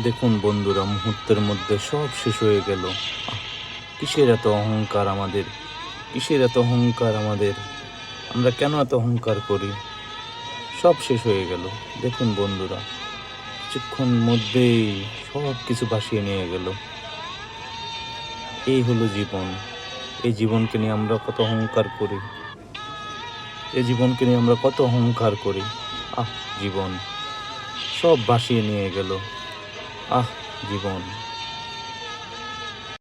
দেখুন বন্ধুরা, মুহূর্তের মধ্যে সব শেষ হয়ে গেল। কিসের এত অহংকার আমাদের? কিসের এত অহংকার আমাদের? আমরা কেন এত অহংকার করি? সব শেষ হয়ে গেল। দেখুন বন্ধুরা, কিছুক্ষণ মধ্যেই সব কিছু ভাসিয়ে নিয়ে গেল। এই হলো জীবন। এই জীবনকে নিয়ে আমরা কত অহংকার করি। এই জীবনকে নিয়ে আমরা কত অহংকার করি। জীবন সব ভাসিয়ে নিয়ে গেল। জীবন।